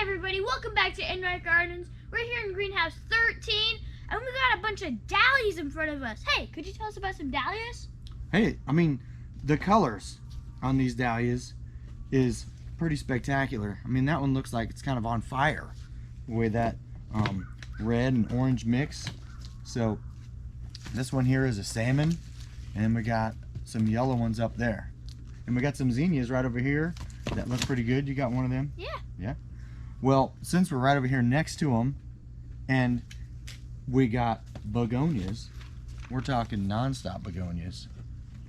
everybody, welcome back to Enright Gardens. We're here in greenhouse 13 and we got a bunch of dahlias in front of us. Hey, could you tell us about some dahlias? Hey, I mean, the colors on these dahlias is pretty spectacular. I mean, that one looks like it's kind of on fire, the way that red and orange mix. So this one here is a salmon, and we got some yellow ones up there. And we got some zinnias right over here that look pretty good. You got one of them? Yeah. Yeah. Well, since we're right over here next to them, and we got begonias, we're talking non-stop begonias.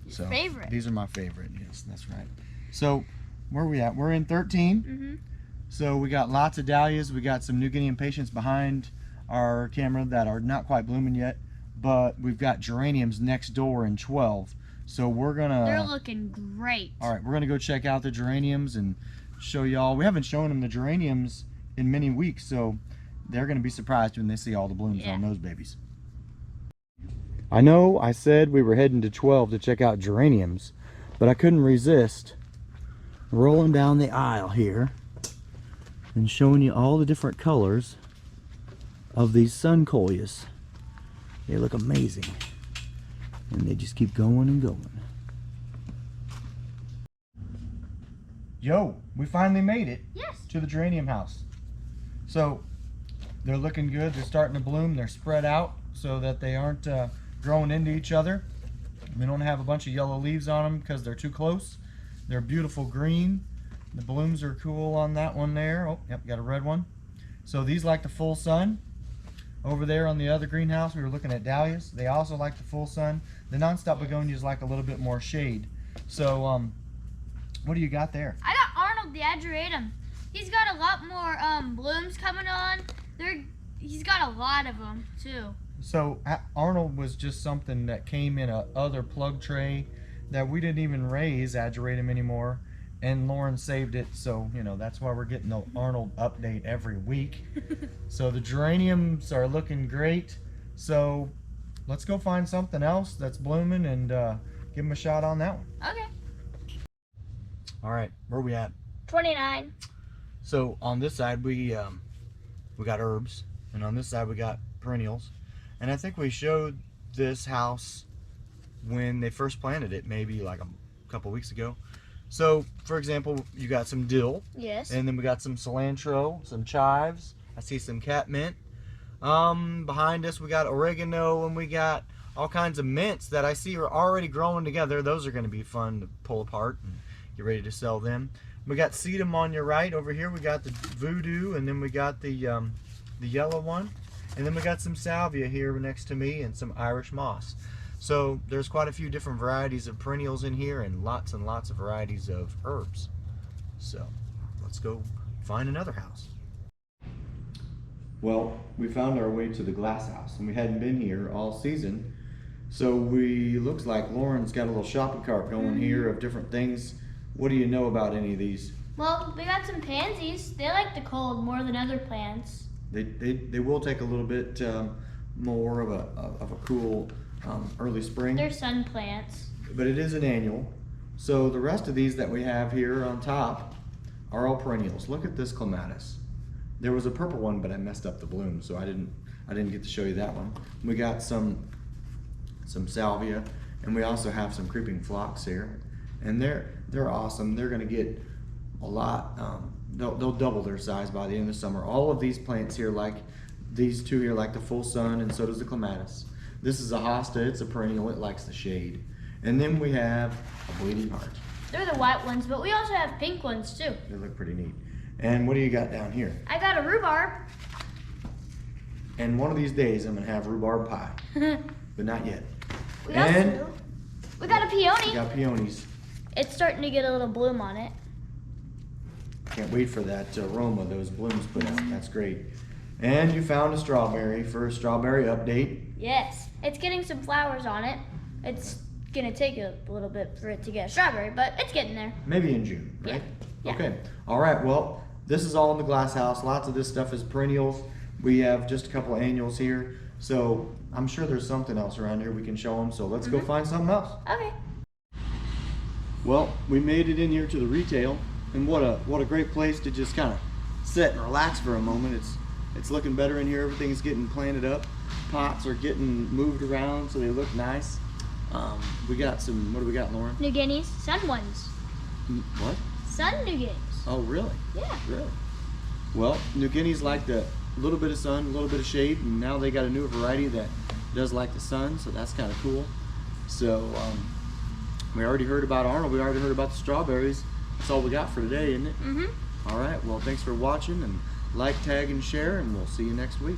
Your favorite. These are my favorite. Yes, that's right. So where are we at? We're in 13. Mm-hmm. So we got lots of dahlias. We got some New Guinea impatiens behind our camera that are not quite blooming yet, but we've got geraniums next door in 12. So we're gonna. They're looking great. All right, we're gonna go check out the geraniums and show y'all. We haven't shown them the geraniums in many weeks, so they're gonna be surprised when they see all the blooms on those babies. I know I said we were heading to 12 to check out geraniums, but I couldn't resist rolling down the aisle here and showing you all the different colors of these suncoleas. They look amazing, and they just keep going and going. Yo, we finally made it. Yes. To the geranium house. So they're looking good. They're starting to bloom. They're spread out so that they aren't growing into each other. We don't have a bunch of yellow leaves on them because they're too close. They're beautiful green. The blooms are cool on that one there. Oh, yep, got a red one. So these like the full sun. Over there on the other greenhouse, we were looking at dahlias. They also like the full sun. The non-stop begonias like a little bit more shade. So, what do you got there? I got Arnold the Geranium. He's got a lot more blooms coming on. He's got a lot of them too. So Arnold was just something that came in a other plug tray that we didn't even raise Geranium anymore, and Lauren saved it, so you know that's why we're getting the Arnold update every week. So the geraniums are looking great, so let's go find something else that's blooming and give them a shot on that one. Okay. All right, where are we at? 29. So on this side we got herbs, and on this side we got perennials. And I think we showed this house when they first planted it, maybe like a couple weeks ago. So, for example, you got some dill. Yes. And then we got some cilantro, some chives. I see some catmint. Behind us we got oregano, and we got all kinds of mints that I see are already growing together. Those are going to be fun to pull apart and get ready to sell them. We got sedum on your right. Over here we got the voodoo, and then we got the yellow one. And then we got some salvia here next to me, and some Irish moss. So there's quite a few different varieties of perennials in here, and lots of varieties of herbs. So let's go find another house. Well, we found our way to the glass house, and we hadn't been here all season. So looks like Lauren's got a little shopping cart going here of different things. What do you know about any of these? Well, we got some pansies. They like the cold more than other plants. They will take a little bit more of a cool early spring. They're sun plants. But it is an annual. So the rest of these that we have here on top are all perennials. Look at this clematis. There was a purple one, but I messed up the bloom, so I didn't get to show you that one. We got some salvia, and we also have some creeping phlox here, and they're awesome. They're going to get a lot. They'll double their size by the end of the summer. All of these plants here, like these two here, like the full sun, and so does the clematis. This is a hosta. It's a perennial. It likes the shade. And then we have a bleeding heart. They're the white ones, but we also have pink ones too. They look pretty neat. And what do you got down here? I got a rhubarb. And one of these days I'm gonna have rhubarb pie, but not yet. We got a peony. We got peonies. It's starting to get a little bloom on it. Can't wait for that aroma those blooms put out. That's great. And you found a strawberry for a strawberry update. Yes, it's getting some flowers on it. It's gonna take a little bit for it to get a strawberry, but it's getting there. Maybe in June, right? Yeah. Okay. All right. Well, this is all in the glass house. Lots of this stuff is perennials. We have just a couple of annuals here. So I'm sure there's something else around here we can show them. So let's go find something else. Okay. Well, we made it in here to the retail, and what a great place to just kind of sit and relax for a moment. It's looking better in here. Everything's getting planted up. Pots are getting moved around so they look nice. We got some, what do we got, Lauren? New Guineas, sun ones. What? Sun New Guineas. Oh, really? Yeah. Really? Well, New Guineas like the little bit of sun, a little bit of shade, and now they got a new variety that does like the sun, so that's kind of cool. So we already heard about Arnold. We already heard about the strawberries. That's all we got for today, isn't it? Mm-hmm. All right. Well, thanks for watching, and like, tag, and share, and we'll see you next week.